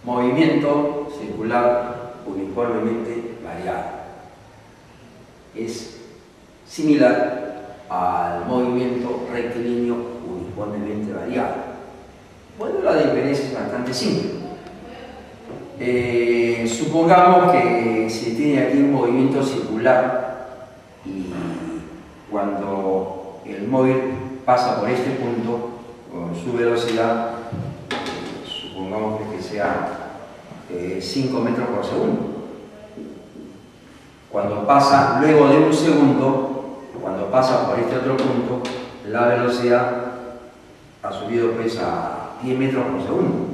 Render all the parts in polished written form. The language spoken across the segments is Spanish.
movimiento circular uniformemente variado. Es similar al movimiento rectilíneo uniformemente variado. Bueno, la diferencia es bastante simple. Supongamos que se tiene aquí un movimiento circular y cuando el móvil pasa por este punto con su velocidad, supongamos que sea 5 metros por segundo. Cuando pasa, luego de un segundo, cuando pasa por este otro punto, la velocidad ha subido pues a 10 metros por segundo.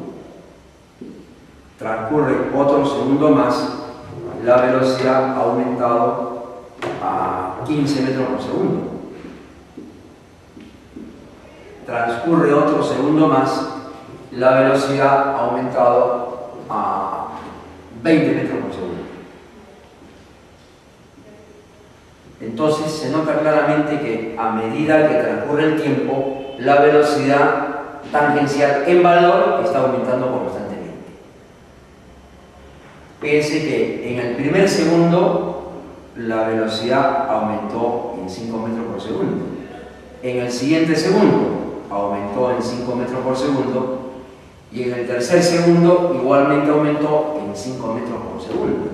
Transcurre otro segundo más, la velocidad ha aumentado a 15 metros por segundo. Transcurre otro segundo más, la velocidad ha aumentado a 20 metros por segundo. Entonces se nota claramente que a medida que transcurre el tiempo, la velocidad tangencial en valor está aumentando constantemente. Fíjense que en el primer segundo la velocidad aumentó en 5 metros por segundo. En el siguiente segundo aumentó en 5 metros por segundo. Y en el tercer segundo igualmente aumentó en 5 metros por segundo.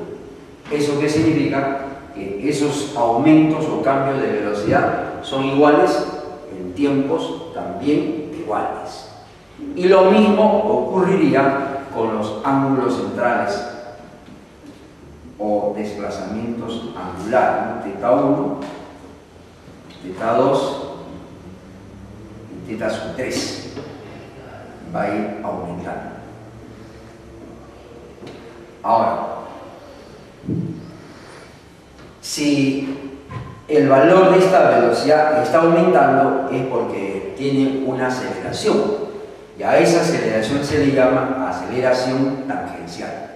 ¿Eso qué significa? Que esos aumentos o cambios de velocidad son iguales en tiempos también iguales. Y lo mismo ocurriría con los ángulos centrales o desplazamientos angulares, ¿no? θ1, θ2 y θ3 va a ir aumentando. Ahora, si el valor de esta velocidad está aumentando es porque tiene una aceleración, y a esa aceleración se le llama aceleración tangencial.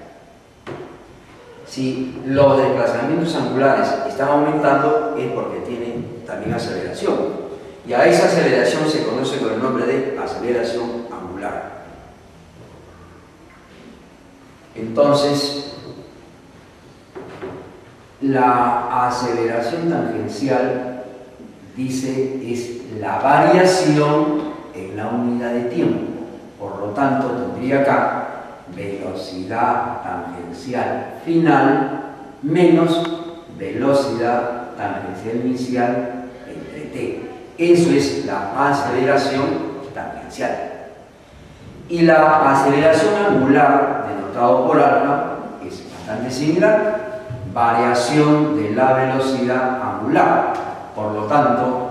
Si los desplazamientos angulares están aumentando es porque tienen también aceleración, y a esa aceleración se conoce con el nombre de aceleración angular. Entonces, la aceleración tangencial, dice, es la variación en la unidad de tiempo. Por lo tanto, tendría acá velocidad tangencial final menos velocidad tangencial inicial entre t. Eso es la aceleración tangencial. Y la aceleración angular, denotado por alfa, es bastante similar. Variación de la velocidad angular. Por lo tanto,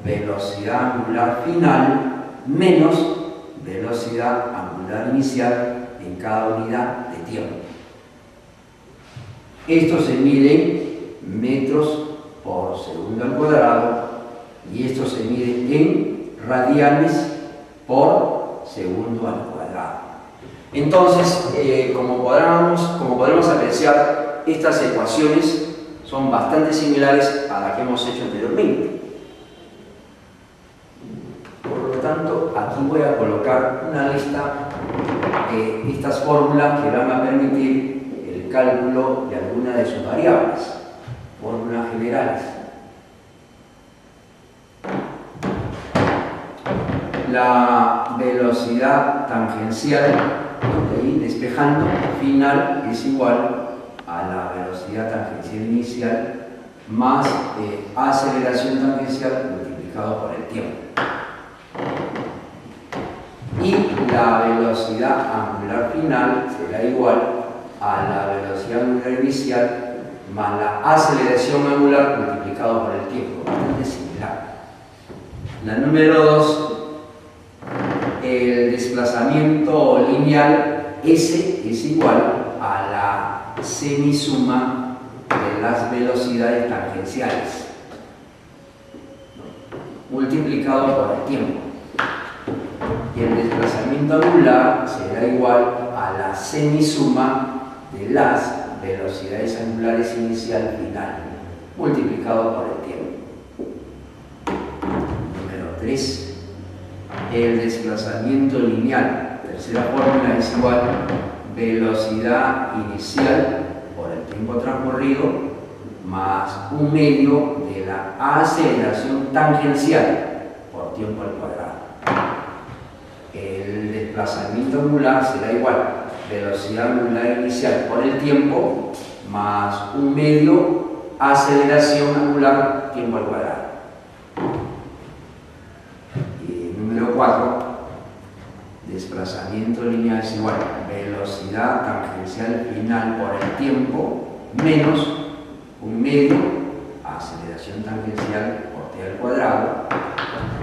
velocidad angular final menos velocidad angular inicial en cada unidad de tiempo. Esto se mide en metros por segundo al cuadrado y esto se mide en radianes por segundo al cuadrado. Entonces, como podremos apreciar, estas ecuaciones son bastante similares a las que hemos hecho anteriormente. Por lo tanto, aquí voy a colocar una lista de estas fórmulas que van a permitir el cálculo de algunas de sus variables, fórmulas generales. La velocidad tangencial, ahí despejando, final es igual a la velocidad tangencial inicial más aceleración tangencial multiplicado por el tiempo. Y la velocidad angular final será igual a la velocidad angular inicial más la aceleración angular multiplicado por el tiempo, bastante similar. La número 2, el desplazamiento lineal S es igual a la semisuma de las velocidades tangenciales multiplicado por el tiempo. Y el desplazamiento angular será igual a la semisuma de las velocidades angulares inicial final multiplicado por el tiempo. Número 3. El desplazamiento lineal, tercera fórmula, es igual a velocidad inicial por el tiempo transcurrido más un medio de la aceleración tangencial por tiempo al cuadrado. El desplazamiento angular será igual, velocidad angular inicial por el tiempo más un medio aceleración angular tiempo al cuadrado. Y número 4, desplazamiento lineal es igual, velocidad tangencial final por el tiempo menos un medio aceleración tangencial por t al cuadrado,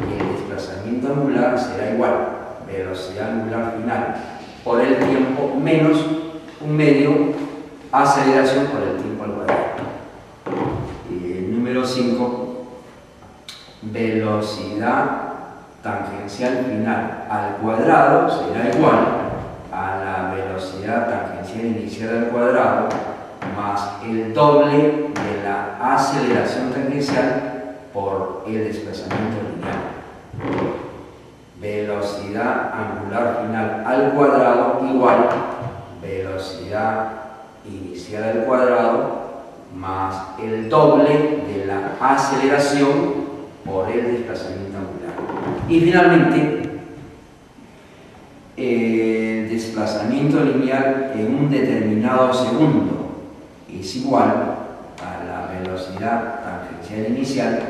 y el desplazamiento angular será igual, velocidad angular final por el tiempo menos un medio aceleración por el tiempo al cuadrado. Y el número 5, velocidad tangencial final al cuadrado será igual a la velocidad tangencial inicial al cuadrado más el doble de la aceleración tangencial por el desplazamiento lineal. Velocidad angular final al cuadrado igual velocidad inicial al cuadrado más el doble de la aceleración por el desplazamiento angular. Y finalmente, el desplazamiento lineal en un determinado segundo es igual a la velocidad tangencial inicial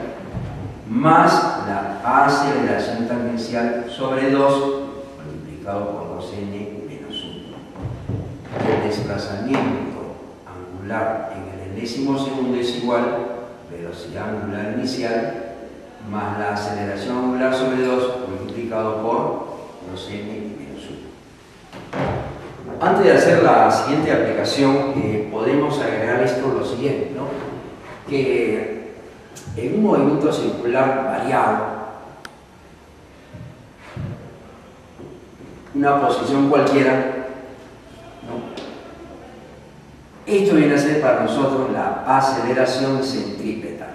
más la aceleración tangencial sobre 2 multiplicado por 2n menos 1. El desplazamiento angular en el enésimo segundo es igual a velocidad angular inicial más la aceleración angular sobre 2 multiplicado por 2n menos 1. Antes de hacer la siguiente aplicación, podemos agregar esto lo siguiente, ¿no? Que en un movimiento circular variado, una posición cualquiera, ¿no? Esto viene a ser para nosotros la aceleración centrípeta.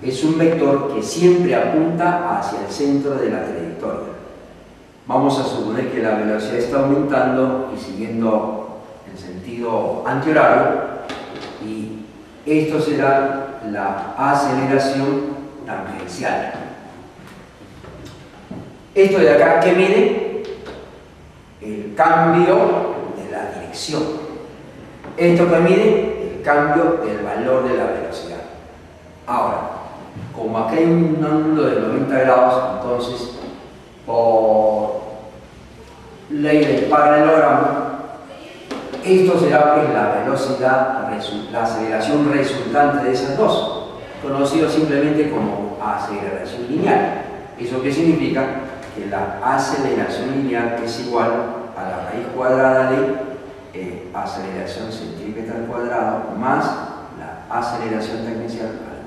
Es un vector que siempre apunta hacia el centro de la trayectoria. Vamos a suponer que la velocidad está aumentando y siguiendo en sentido antihorario, y esto será la aceleración tangencial. Esto de acá, ¿qué mide? El cambio de la dirección. Esto que mide el cambio del valor de la velocidad. Ahora, como aquí hay un ángulo de 90 grados, entonces por ley del paralelogramo, esto será pues la velocidad, la aceleración resultante de esas dos, conocido simplemente como aceleración lineal. ¿Eso qué significa? Que la aceleración lineal es igual a la raíz cuadrada de aceleración centrípeta al cuadrado más la aceleración tangencial al cuadrado.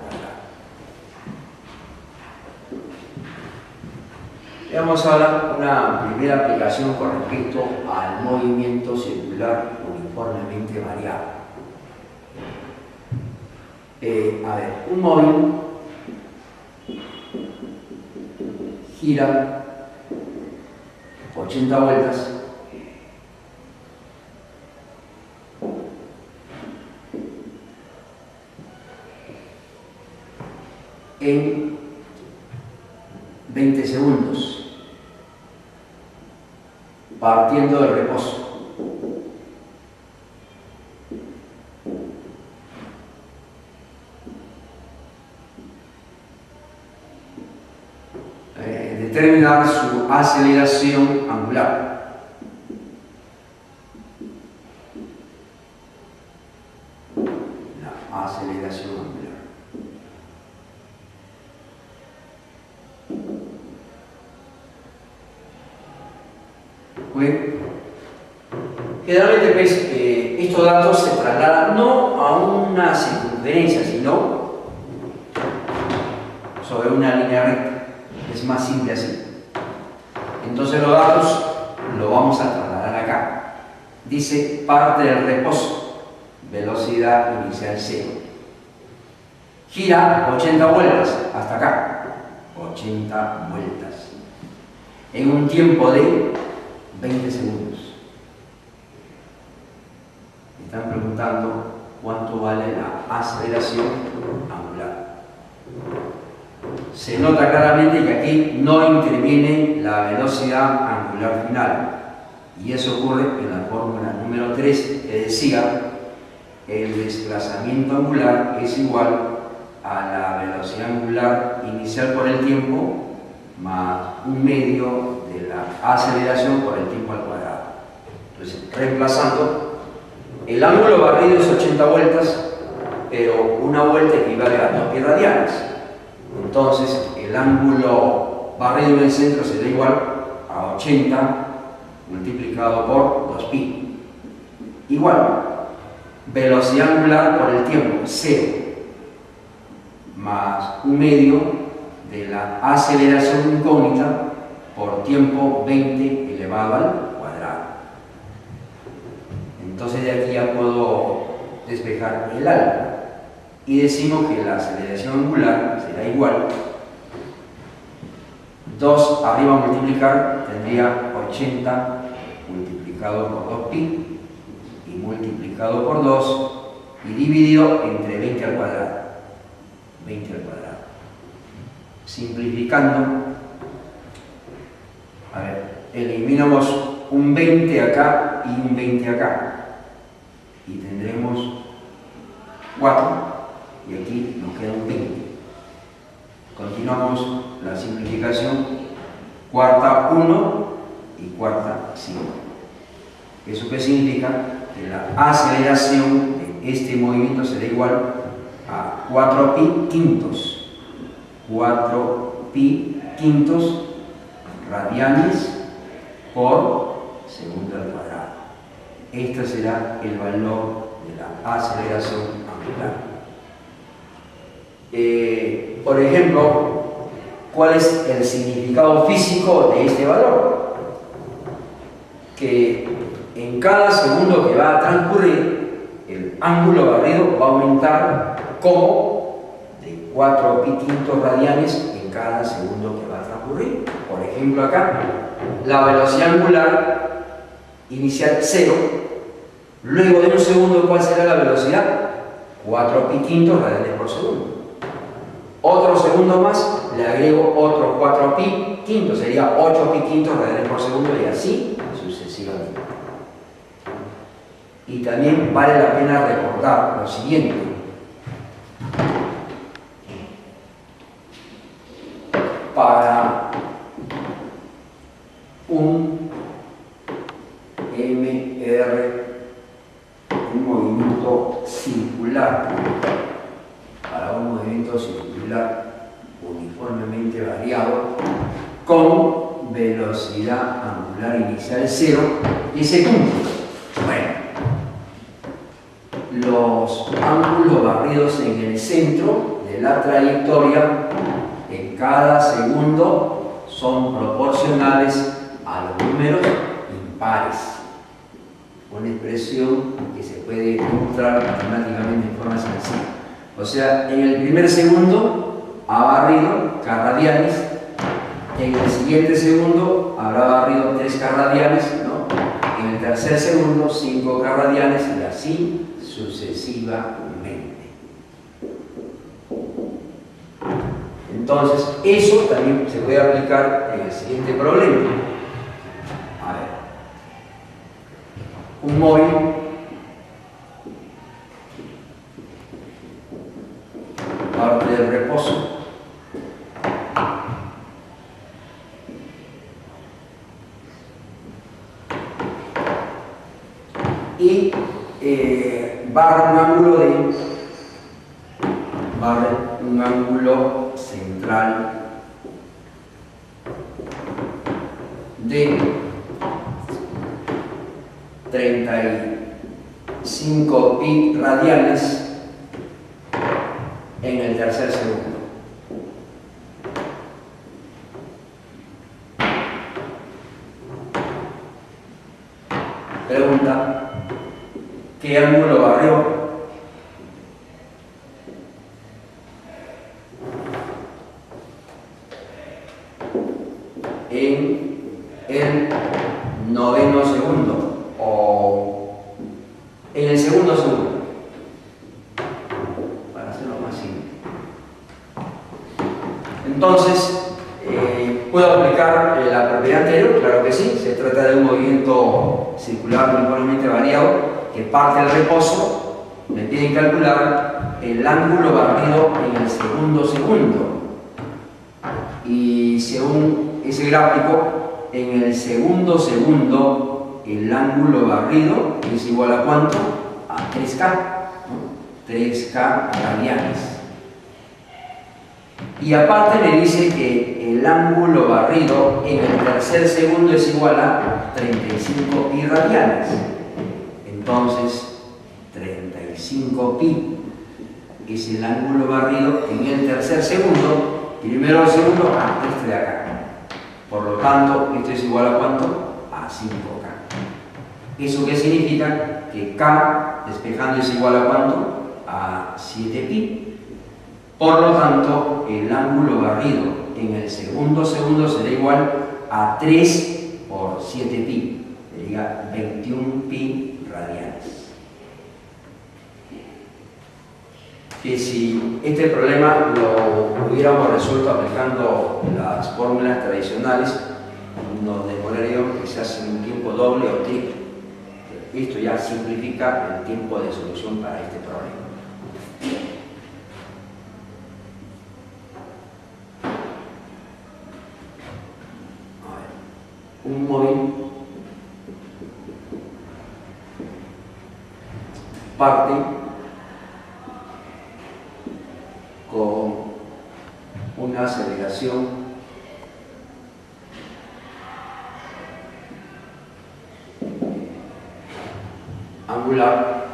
Veamos ahora una primera aplicación con respecto al movimiento circular uniformemente variado. Un móvil gira 80 vueltas en 20 segundos, partiendo del reposo. Determinar su aceleración angular. La aceleración angular. Bueno, generalmente pues, estos datos se trasladan no a una circunferencia, sino sobre una línea recta. Es más simple así. Entonces los datos los vamos a trasladar acá. Dice parte del reposo, velocidad inicial 0. Gira 80 vueltas, hasta acá. 80 vueltas. En un tiempo de 20 segundos. están preguntando cuánto vale la aceleración angular. Se nota claramente que aquí no interviene la velocidad angular final. Y eso ocurre en la fórmula número 3, que decía el desplazamiento angular es igual a la velocidad angular inicial por el tiempo más un medio de la aceleración por el tiempo al cuadrado. Entonces, reemplazando, el ángulo barrido es 80 vueltas, pero una vuelta equivale a 2 pi radianes. Entonces, el ángulo barrido en el centro será igual a 80 multiplicado por 2pi. Igual, velocidad angular por el tiempo, 0, más un medio de la aceleración incógnita por tiempo 20 elevado al cuadrado. Entonces de aquí ya puedo despejar el álgebra. Y decimos que la aceleración angular será igual. 2 arriba multiplicar tendría 80 multiplicado por 2pi y multiplicado por 2 y dividido entre 20 al cuadrado. 20 al cuadrado. Simplificando, a ver, eliminamos un 20 acá y un 20 acá y tendremos 4 y aquí nos queda un 20. Continuamos la simplificación, cuarta 1 y cuarta 5. ¿Eso qué significa? Que la aceleración de este movimiento será igual a 4pi quintos. 4pi quintos radianes por segundo al cuadrado. Este será el valor de la aceleración angular. Por ejemplo, ¿cuál es el significado físico de este valor? Que en cada segundo que va a transcurrir, el ángulo barrido va a aumentar como de 4pi quintos radianes en cada segundo que va a transcurrir. Por ejemplo, acá, la velocidad angular inicial 0, luego de un segundo, ¿cuál será la velocidad? 4pi quintos radianes por segundo. Otro segundo más, le agrego otro 4pi quintos, sería 8pi quintos radianes por segundo y así sucesivamente. Y también vale la pena recordar lo siguiente. Para un MR, un movimiento circular, uniformemente variado, con velocidad angular inicial 0, y se cumple. Bueno, los ángulos barridos en el centro de la trayectoria en cada segundo son proporcionales a los números impares. Una expresión que se puede demostrar matemáticamente en forma sencilla. O sea, en el primer segundo ha barrido K radianes, en el siguiente segundo habrá barrido 3K radianes, ¿no? En el tercer segundo 5K radianes y así sucesivamente. Entonces, eso también se puede aplicar en el siguiente problema. A ver, un móvil parte del reposo y barra un ángulo central de 35 pi radianes en el tercer segundo. Pregunta: ¿qué ángulo barrió? En el noveno segundo, o en el segundo segundo. Para hacerlo más simple. Entonces, ¿puedo aplicar la propiedad anterior? Claro que sí. Se trata de un movimiento circular uniformemente variado que parte del reposo. Me piden calcular el ángulo barrido en el segundo segundo. Y según ese gráfico, en el segundo segundo el ángulo barrido es igual a ¿cuánto? A 3K, ¿no? 3K radianes. Y aparte me dice que el ángulo barrido en el tercer segundo es igual a 35 pi radianes. Entonces, 35 pi es el ángulo barrido en el tercer segundo. Primero el segundo, este de acá. Por lo tanto, esto es igual a ¿cuánto? A 5K. ¿Eso qué significa? Que K despejando es igual a ¿cuánto? A 7pi. Por lo tanto, el ángulo barrido en el segundo segundo será igual a 3 por 7pi. Sería 21 pi radianes. Que si este problema lo hubiéramos resuelto aplicando las fórmulas tradicionales, nos demoraríamos quizás en un tiempo doble o triple. Esto ya simplifica el tiempo de solución para este problema. Un móvil parte con una aceleración angular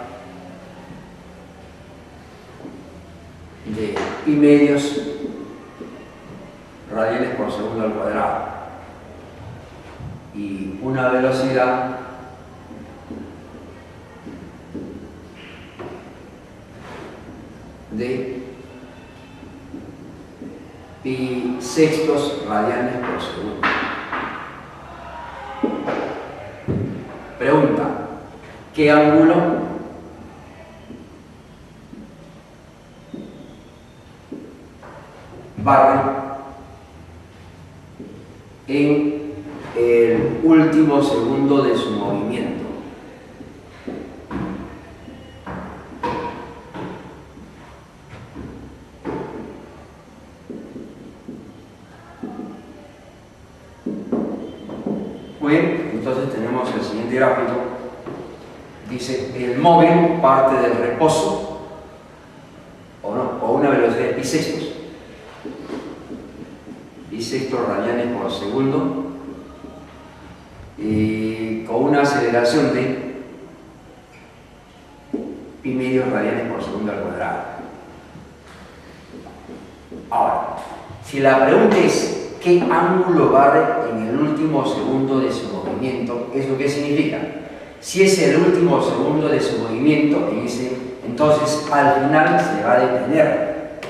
de pi medios radianes por segundo al cuadrado y una velocidad de pi sextos radianes por segundo. Pregunta: ¿qué ángulo barre en el último segundo de su movimiento? Bien, entonces tenemos el siguiente gráfico. Dice, el móvil parte del reposo o una velocidad de pi sextos radianes por segundo, y con una aceleración de pi medios radianes por segundo al cuadrado. Ahora, si la pregunta es ¿qué ángulo barre en el último segundo de su movimiento? ¿Eso qué significa? Si es el último segundo de su movimiento, entonces al final se va a detener.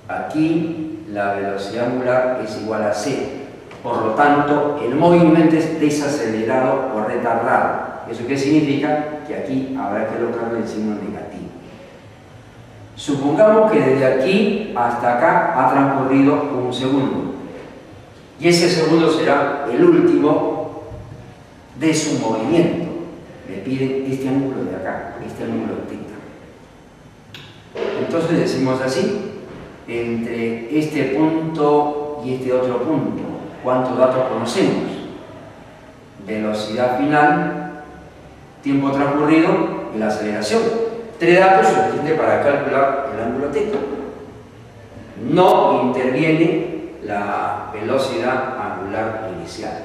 Aquí la velocidad angular es igual a c. Por lo tanto, el movimiento es desacelerado o retardado. ¿Eso qué significa? Que aquí habrá que colocarle el signo negativo. Supongamos que desde aquí hasta acá ha transcurrido un segundo. Y ese segundo será el último de su movimiento. Me piden este ángulo de acá, este ángulo de θ. Entonces decimos así, entre este punto y este otro punto, ¿cuántos datos conocemos? Velocidad final, tiempo transcurrido y la aceleración. 3 datos suficientes para calcular el ángulo θ. No interviene la velocidad angular inicial.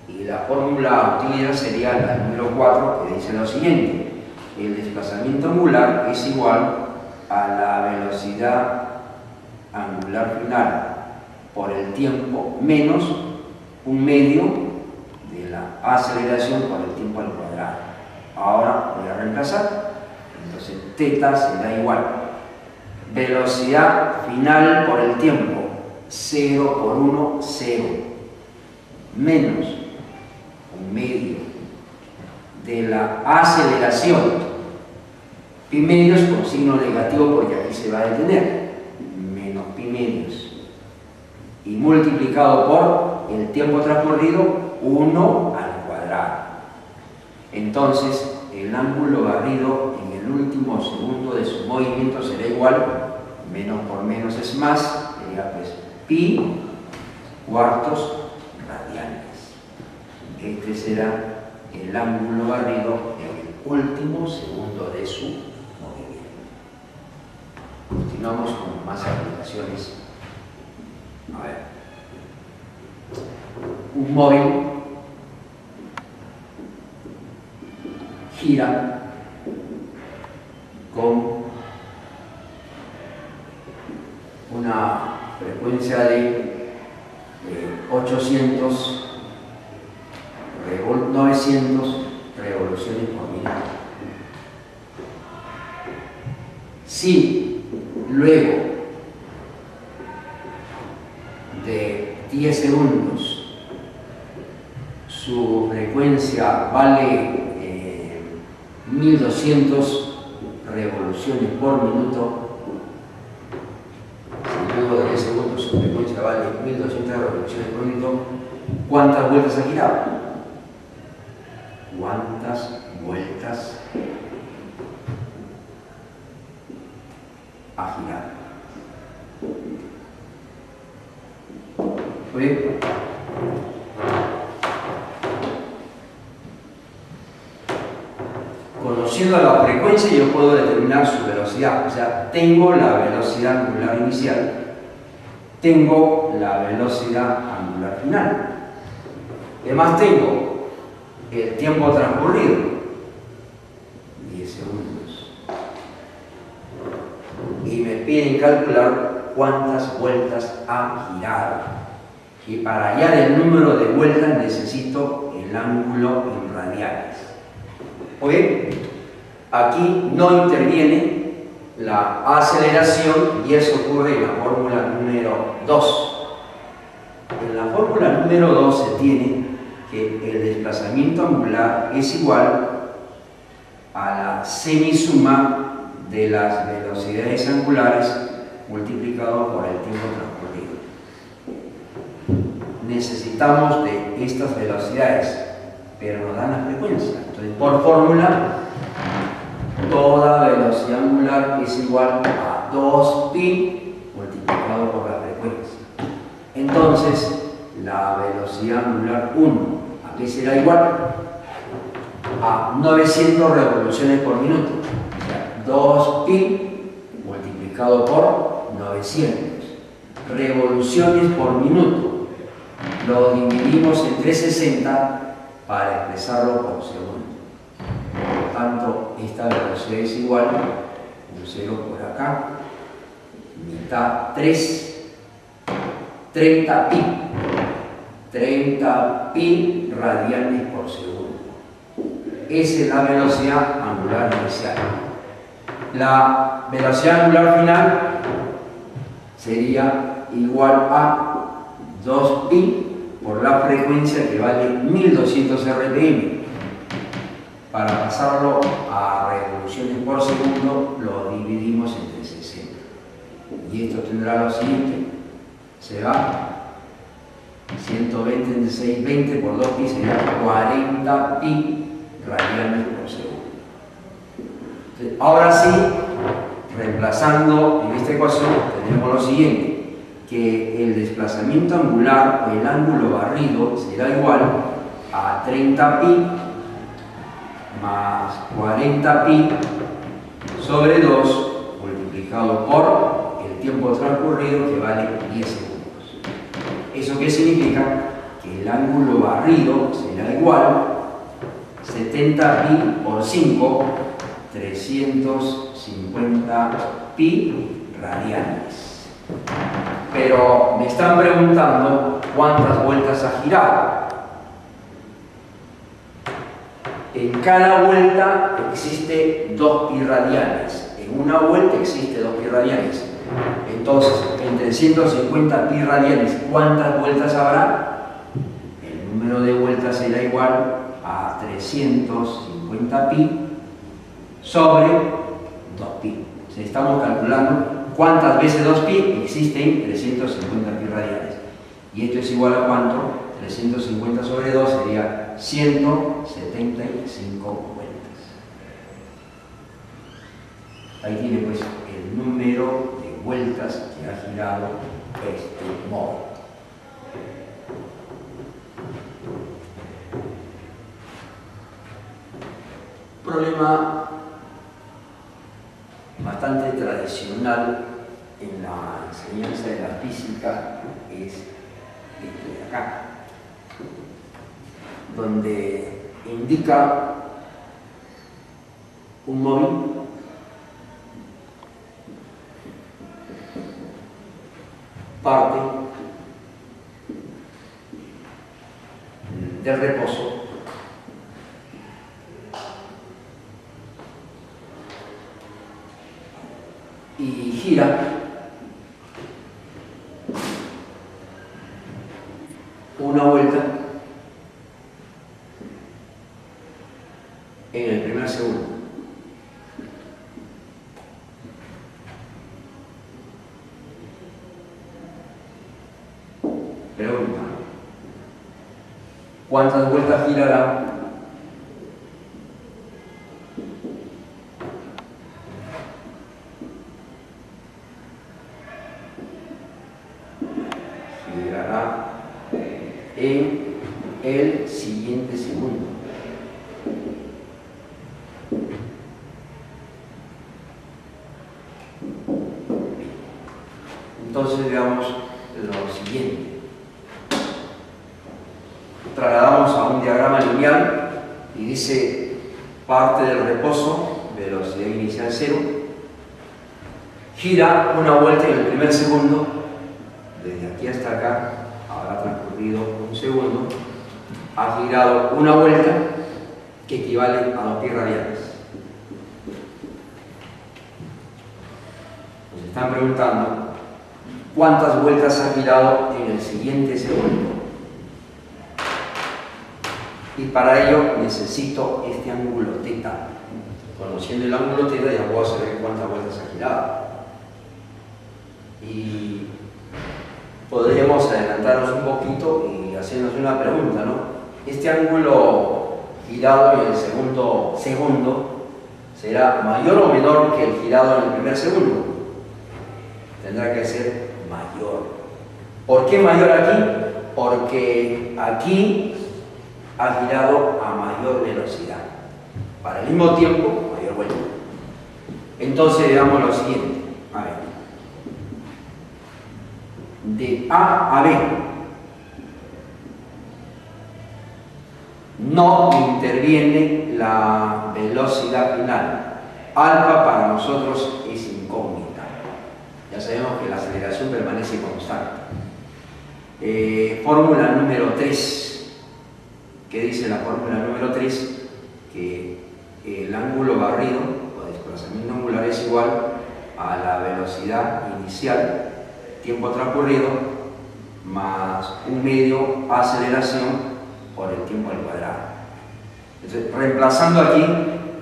Y la fórmula utilizada sería la número 4, que dice lo siguiente: el desplazamiento angular es igual a la velocidad angular final por el tiempo menos un medio de la aceleración por el tiempo al cuadrado. Ahora voy a reemplazar. Entonces θ será igual velocidad final por el tiempo, 0 por 1, 0, menos un medio de la aceleración, pi medios con signo negativo porque aquí se va a detener, menos pi medios, y multiplicado por el tiempo transcurrido, 1 al cuadrado. Entonces, el ángulo barrido en el último segundo de su movimiento será igual, menos por menos es más, sería pues pi cuartos radianes. Este será el ángulo barrido en el último segundo de su movimiento. Continuamos con más aplicaciones. A ver. Un móvil gira con una frecuencia de 900 revoluciones por minuto. Si luego de 10 segundos su frecuencia vale 1200 revoluciones por minuto, si luego de 10 segundos su frecuencia vale 1200 revoluciones por minuto, ¿cuántas vueltas ha girado? ¿Cuántas vueltas ha girado? ¿Bien? Conociendo la frecuencia yo puedo determinar su velocidad, o sea, tengo la velocidad angular inicial, tengo la velocidad angular final. Además tengo el tiempo transcurrido, 10 segundos, y me piden calcular cuántas vueltas ha girado. Y para hallar el número de vueltas necesito el ángulo en radianes. Oye, aquí no interviene la aceleración y eso ocurre en la fórmula número 2. En la fórmula número 2 se tiene que el desplazamiento angular es igual a la semisuma de las velocidades angulares multiplicado por el tiempo transcurrido. Necesitamos de estas velocidades, pero nos dan la frecuencia. Entonces, por fórmula, toda velocidad angular es igual a 2pi multiplicado por la frecuencia. Entonces, la velocidad angular 1, ¿a qué será igual? A 900 revoluciones por minuto. O sea, 2pi multiplicado por 900 revoluciones por minuto. Lo dividimos entre 60 para expresarlo por segundo. Por lo tanto, esta velocidad es igual, un 0 por acá, mitad 3, 30 pi radianes por segundo. Esa es la velocidad angular inicial. La velocidad angular final sería igual a 2pi por la frecuencia que vale 1200 rpm. Para pasarlo a revoluciones por segundo lo dividimos entre 60. Y esto tendrá lo siguiente. Se va 120 entre 620 por 2pi sería 40 pi radianes por segundo. Entonces, ahora sí, reemplazando en esta ecuación, tenemos lo siguiente, que el desplazamiento angular o el ángulo barrido será igual a 30 pi más 40 pi sobre 2 multiplicado por el tiempo transcurrido que vale 10 segundos. ¿Eso qué significa? Que el ángulo barrido será igual a 70 pi por 5, 350 pi radianes. Pero me están preguntando cuántas vueltas ha girado. En cada vuelta existe 2 pi radianes. En una vuelta existe 2 pi radianes. Entonces, entre 150 pi radianes, ¿cuántas vueltas habrá? El número de vueltas será igual a 350 150pi sobre 2pi. O sea, estamos calculando cuántas veces 2pi existen 350 pi radianes. Y esto es igual a cuánto? 350 sobre 2 sería 175 vueltas. Ahí tiene pues el número de vueltas que ha girado este móvil. Problema bastante tradicional en la enseñanza de la física es este de acá, donde indica un móvil parte del reposo y gira una vuelta en el primer segundo. Pregunta: ¿cuántas vueltas girará en el siguiente segundo? Entonces veamos lo siguiente. Trasladamos a un diagrama lineal y dice parte del reposo, velocidad inicial 0, gira una vuelta en el primer segundo, desde aquí hasta acá habrá transcurrido un segundo, ha girado una vuelta que equivale a 2 pi radianes. Nos están preguntando cuántas vueltas ha girado en el siguiente segundo. Y para ello necesito este ángulo θ. Conociendo el ángulo θ ya puedo saber cuántas vueltas ha girado. Y podríamos adelantarnos un poquito y hacernos una pregunta, ¿no? Este ángulo girado en el segundo será mayor o menor que el girado en el primer segundo. Tendrá que ser mayor. ¿Por qué mayor aquí? Porque aquí ha girado a mayor velocidad. Para el mismo tiempo, mayor vuelta. Entonces veamos lo siguiente. A ver. De A a B no interviene la velocidad final. Alfa para nosotros es incógnita. Ya sabemos que la aceleración permanece constante. Fórmula número 3. ¿Qué dice la fórmula número 3? Que el ángulo barrido o desplazamiento angular es igual a la velocidad inicial, tiempo transcurrido, más un medio aceleración por el tiempo al cuadrado. Entonces, reemplazando aquí,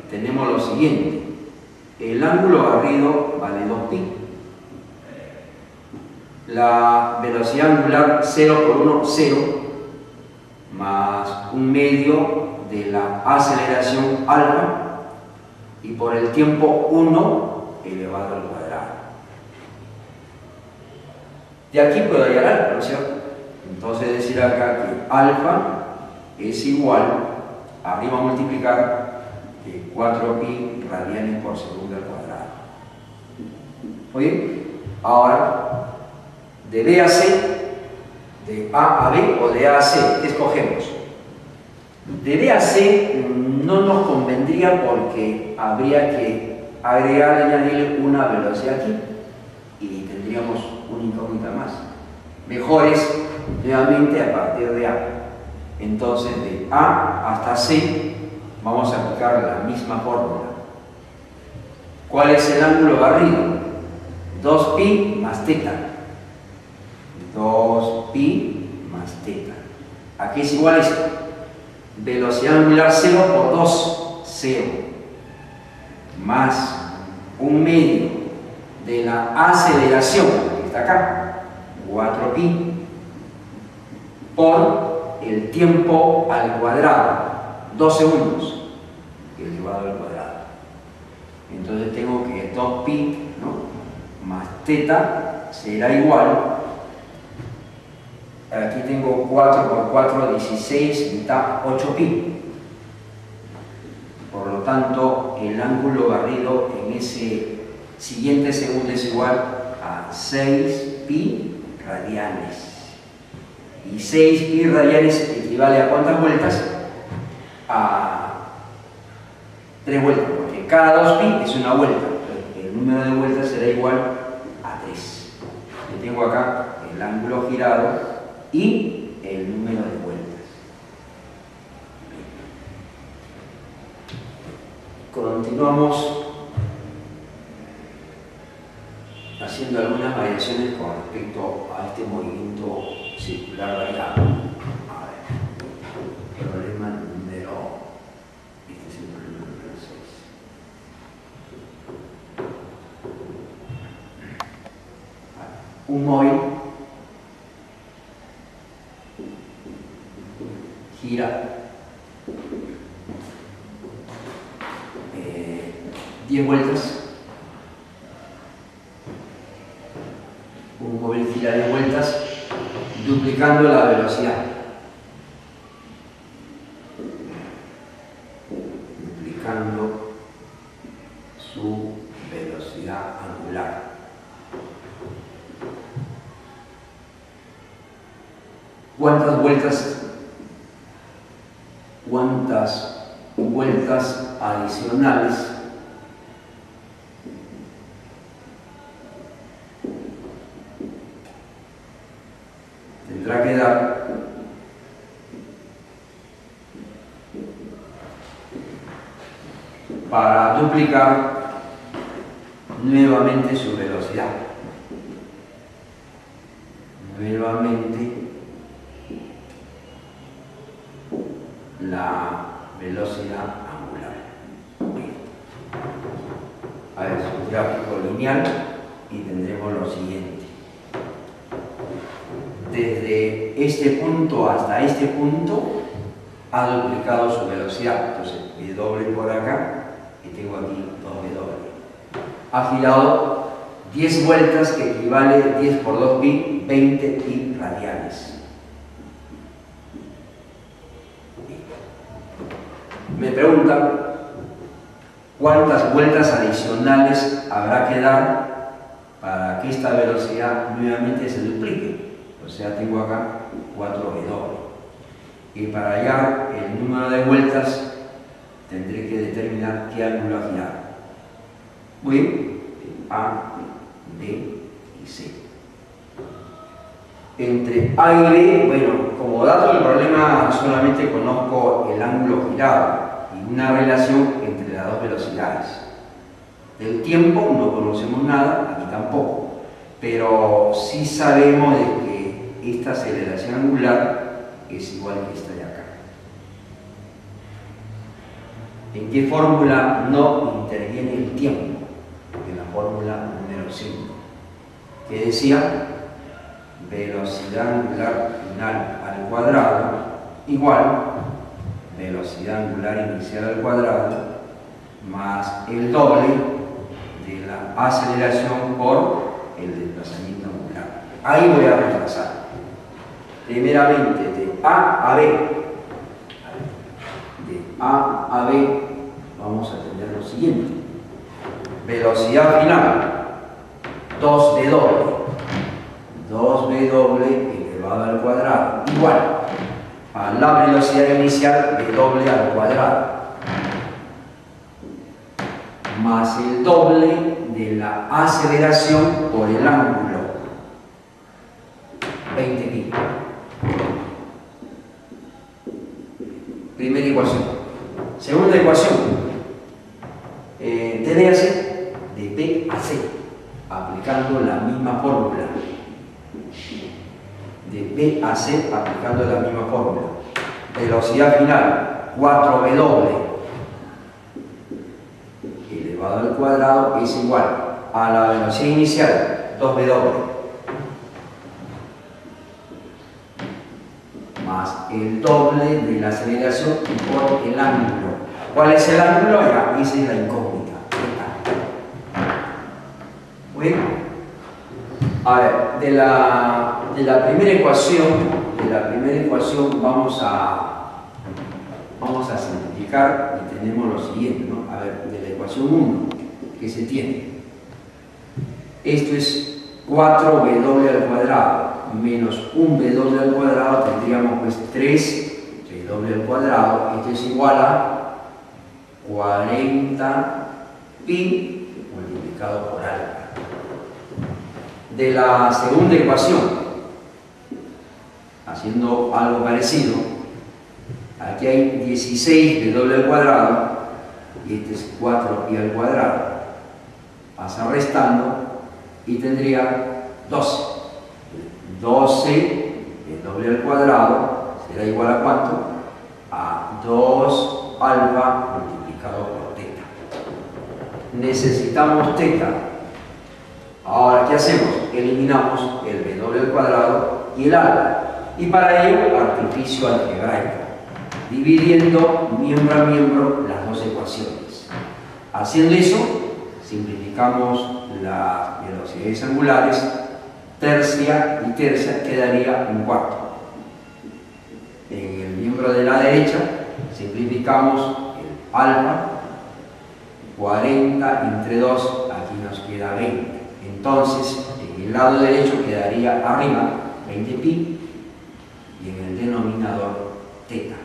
tenemos lo siguiente. El ángulo barrido vale 2pi. La velocidad angular 0 por 1, 0, más un medio de la aceleración alfa, y por el tiempo 1 elevado al cuadrado. De aquí puedo hallar alfa, ¿no es cierto? Entonces decir acá que alfa es igual, arriba multiplicar, 4pi radianes por segundo al cuadrado. ¿Muy bien? Ahora, de B a C, de A a B o de A a C, ¿qué escogemos? De B a C no nos convendría porque habría que agregar, añadir una velocidad aquí y tendríamos una incógnita más. Mejor es nuevamente a partir de A. Entonces de A hasta C vamos a aplicar la misma fórmula. ¿Cuál es el ángulo barrido? 2pi más θ. 2pi más θ. Aquí es igual a esto. Velocidad angular 0 por 2, 0 más un medio de la aceleración, que está acá, 4pi, por el tiempo al cuadrado, 2 segundos, elevado al cuadrado. Entonces tengo que 2pi, ¿no?, más teta será igual, aquí tengo 4 por 4, 16, mitad, 8pi. Por lo tanto, el ángulo barrido en ese siguiente segundo es igual a 6pi radianes. Y 6pi radianes equivale a ¿cuántas vueltas? A 3 vueltas, porque cada 2pi es una vuelta. Entonces, el número de vueltas será igual a 3. Yo tengo acá el ángulo girado y el número de vueltas. Continuamos haciendo algunas variaciones con respecto a este movimiento circular variable. A ver, problema número, este es el problema número 6. Un móvil gira 10 vueltas. Un móvil gira 10 vueltas duplicando la velocidad. Duplicando su velocidad angular. ¿Cuántas vueltas adicionales tendrá que dar para duplicar nuevamente su velocidad? Nuevamente la velocidad angular. A ver, es un gráfico lineal y tendremos lo siguiente. Desde este punto hasta este punto ha duplicado su velocidad. Entonces, W por acá y tengo aquí 2W. Ha girado 10 vueltas, que equivale 10 por 2pi, 20pi radianes. Me preguntan cuántas vueltas adicionales habrá que dar para que esta velocidad nuevamente se duplique. O sea, tengo acá 4W. Y para hallar el número de vueltas tendré que determinar qué ángulo ha girado. Muy bien, A, B y C. Entre A y B, bueno, como dato del problema solamente conozco el ángulo girado y una relación entre las dos velocidades. Del tiempo no conocemos nada, aquí tampoco, pero sí sabemos de que esta aceleración angular es igual que esta de acá. ¿En qué fórmula no interviene el tiempo? En la fórmula número 5, que decía velocidad angular final al cuadrado igual velocidad angular inicial al cuadrado más el doble de la aceleración por el desplazamiento angular. Ahí voy a reemplazar. Primeramente de A a B. De A a B vamos a tener lo siguiente. Velocidad final 2W. 2W elevado al cuadrado igual a la velocidad inicial de W al cuadrado más el doble de la aceleración por el ángulo, 20pi. Primera ecuación. Segunda ecuación, T de AC de B a C, aplicando la misma fórmula. De B a C aplicando la misma fórmula. Velocidad final 4W elevado al cuadrado es igual a la velocidad inicial, 2w, más el doble de la aceleración por el ángulo. ¿Cuál es el ángulo? Ya, esa es la incógnita. Muy bien. A ver, de la primera ecuación vamos a simplificar y tenemos lo siguiente, ¿no? A ver, de la ecuación 1 que se tiene. Esto es 4w al cuadrado menos 1w al cuadrado, tendríamos pues 3w al cuadrado. Esto es igual a 40 pi multiplicado por alfa. De la segunda ecuación, haciendo algo parecido, aquí hay 16w al cuadrado y este es 4pi al cuadrado. Pasa restando y tendría 12. 12w al cuadrado será igual a ¿cuánto? A 2 alfa multiplicado por teta. Necesitamos teta. Ahora, ¿qué hacemos? Eliminamos el w al cuadrado y el alfa. Y para ello, artificio algebraico, dividiendo miembro a miembro las dos ecuaciones. Haciendo eso, simplificamos las velocidades angulares, tercia y tercia quedaría un cuarto. En el miembro de la derecha, simplificamos el alfa, 40 entre 2, aquí nos queda 20. Entonces, en el lado derecho quedaría arriba 20pi y en el denominador teta.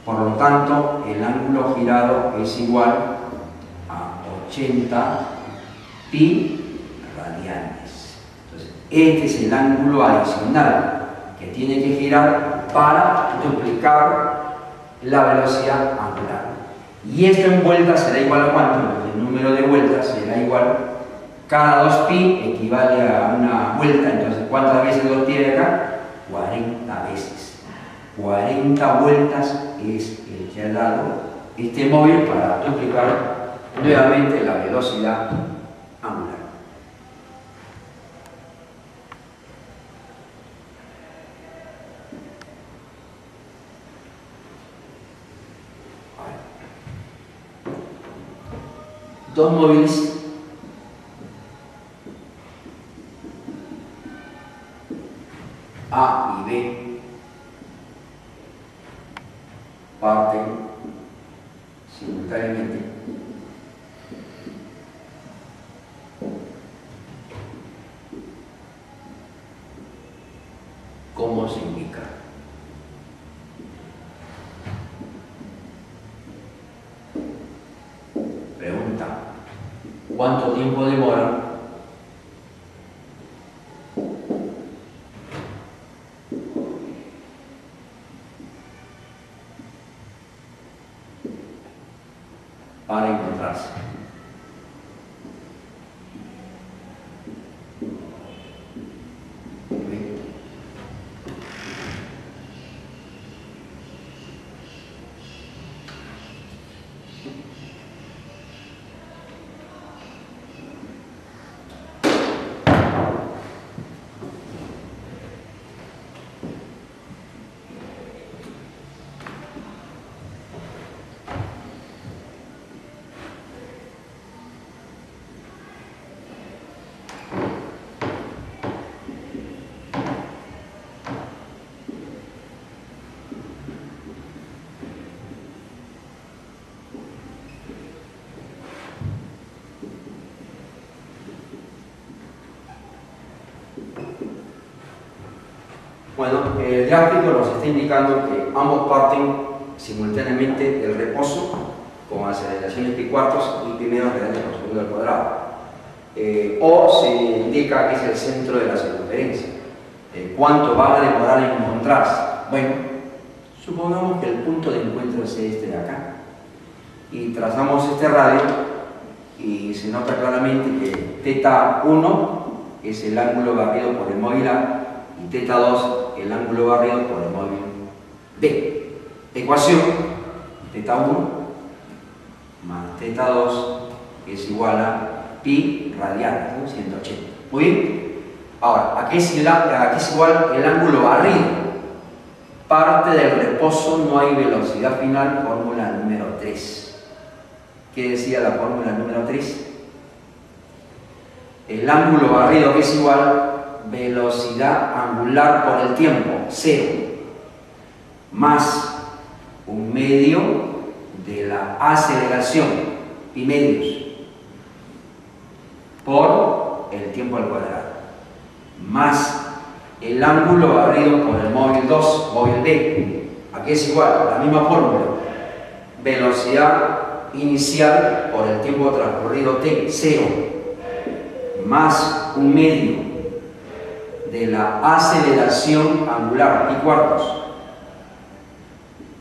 Por lo tanto, el ángulo girado es igual a 80 pi radianes. Entonces, este es el ángulo adicional que tiene que girar para duplicar la velocidad angular. Y esto en vueltas será igual a ¿cuánto? El número de vueltas será igual. Cada 2pi equivale a una vuelta, entonces ¿cuántas veces 2pi de acá? 40 veces. 40 vueltas es el que ha dado este móvil para duplicar nuevamente la velocidad angular. Dos móviles A y B parten simultáneamente ¿cómo se indica? Pregunta: ¿cuánto tiempo demora para encontrarse? ¿Bien? Bueno, el gráfico nos está indicando que ambos parten simultáneamente del reposo con aceleraciones pi cuartos y pi menos radianes por segundo al cuadrado. O se indica que es el centro de la circunferencia. ¿Cuánto va a demorar en encontrarse? Bueno, supongamos que el punto de encuentro es este de acá. Y trazamos este radio y se nota claramente que θ1 es el ángulo barrido por el móvil A y θ2 el ángulo barrido por el móvil B. Ecuación: θ1 más θ2 que es igual a pi radianes, ¿no? 180. Muy bien. Ahora, ¿a qué es igual el ángulo barrido? Parte del reposo, no hay velocidad final, fórmula número 3. ¿Qué decía la fórmula número 3? El ángulo barrido, que es igual velocidad angular por el tiempo, 0, más un medio de la aceleración, pi medios, por el tiempo al cuadrado, más el ángulo barrido por el móvil 2, móvil B. Aquí es igual, la misma fórmula. Velocidad inicial por el tiempo transcurrido t, 0, más un medio de la aceleración angular, pi cuartos,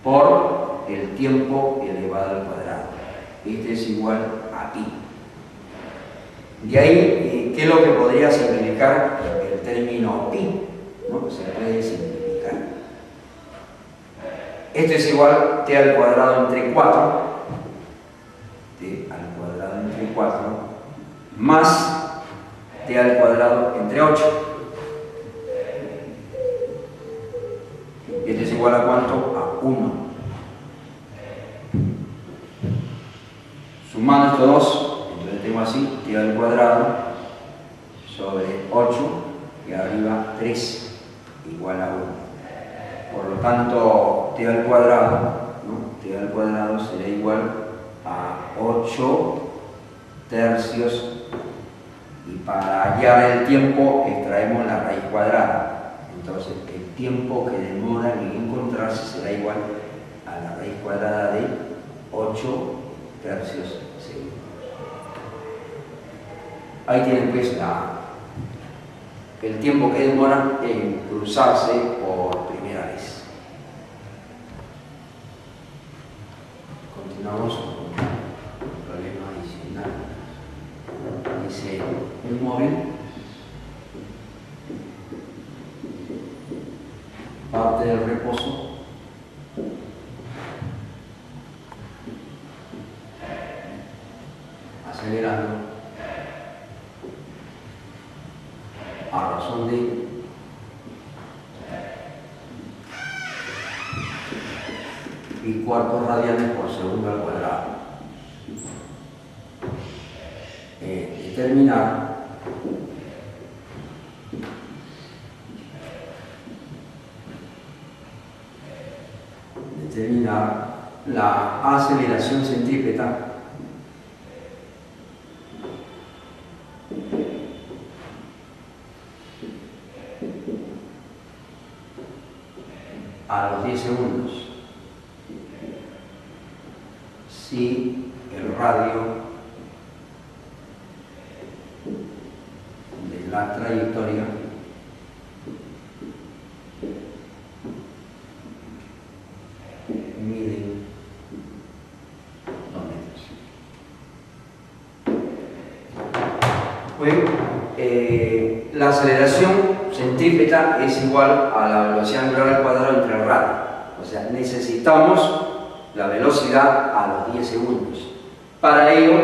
por el tiempo elevado al cuadrado. Este es igual a pi. De ahí, ¿qué es lo que podría significar el término pi? ¿No? Se puede simplificar. Esto es igual t al cuadrado entre 4, t al cuadrado entre 4, más t al cuadrado entre 8. Y esto es igual a ¿cuánto? A 1. Sumando estos dos, entonces tengo así t al cuadrado sobre 8 y arriba 3 igual a 1. Por lo tanto, t al cuadrado, ¿no? T al cuadrado será igual a 8 tercios, y para hallar el tiempo extraemos la raíz cuadrada. Entonces, el tiempo que demora en encontrarse será igual a la raíz cuadrada de 8 tercios segundos. Ahí tienen pues el tiempo que demora en cruzarse por primera vez. Continuamos con un problema adicional. Dice, un móvil parte del reposo acelerando a razón de pi cuartos radianes por segundo al cuadrado. Determinar la aceleración centrípeta a los 10 segundos si el radio de la trayectoria mide 2 metros. Bueno, la aceleración centrípeta es igual a la velocidad angular al cuadrado entre el radio. O sea, necesitamos la velocidad a los 10 segundos. Para ello,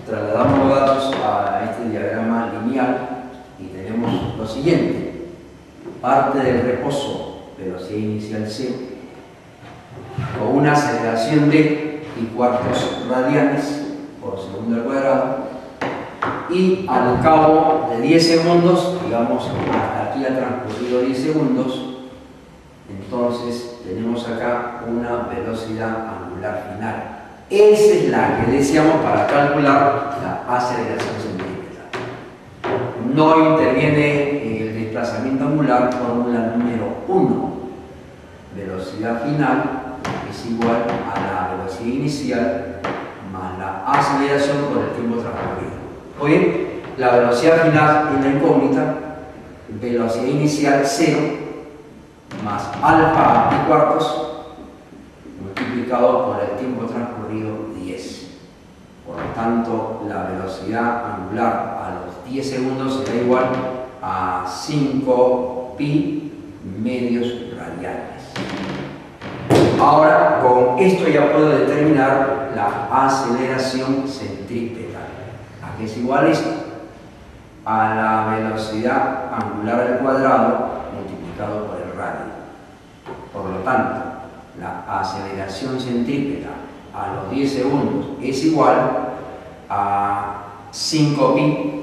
trasladamos los datos a este diagrama lineal y tenemos lo siguiente. Parte del reposo, velocidad inicial 0, con una aceleración de pi cuartos radianes por segundo al cuadrado, y al cabo de 10 segundos, digamos, hasta aquí ha transcurrido 10 segundos, entonces tenemos acá una velocidad angular final. Esa es la que decíamos para calcular la aceleración centrípeta. No interviene en el desplazamiento angular, fórmula número 1. Velocidad final es igual a la velocidad inicial más la aceleración por el tiempo transcurrido. Oye, la velocidad final es la incógnita, velocidad inicial 0 más alfa pi cuartos multiplicado por el tiempo transcurrido 10. Por lo tanto, la velocidad angular a los 10 segundos será igual a 5 pi medios radianes. Ahora, con esto ya puedo determinar la la aceleración centrípeta. ¿A qué es igual esto? A la velocidad angular al cuadrado multiplicado por el radio. Por lo tanto, la aceleración centrípeta a los 10 segundos es igual a 5pi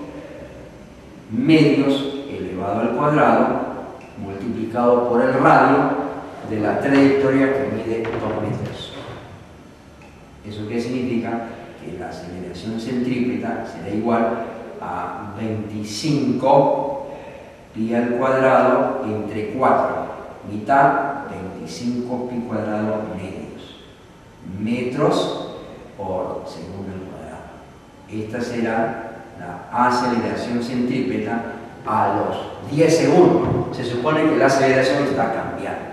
medios elevado al cuadrado multiplicado por el radio de la trayectoria que mide 2 metros. ¿Eso qué significa? Que la aceleración centrípeta será igual a 25 pi al cuadrado entre 4, mitad 25 pi cuadrado medios, metros por segundo al cuadrado. Esta será la aceleración centrípeta a los 10 segundos. Se supone que la aceleración está cambiando.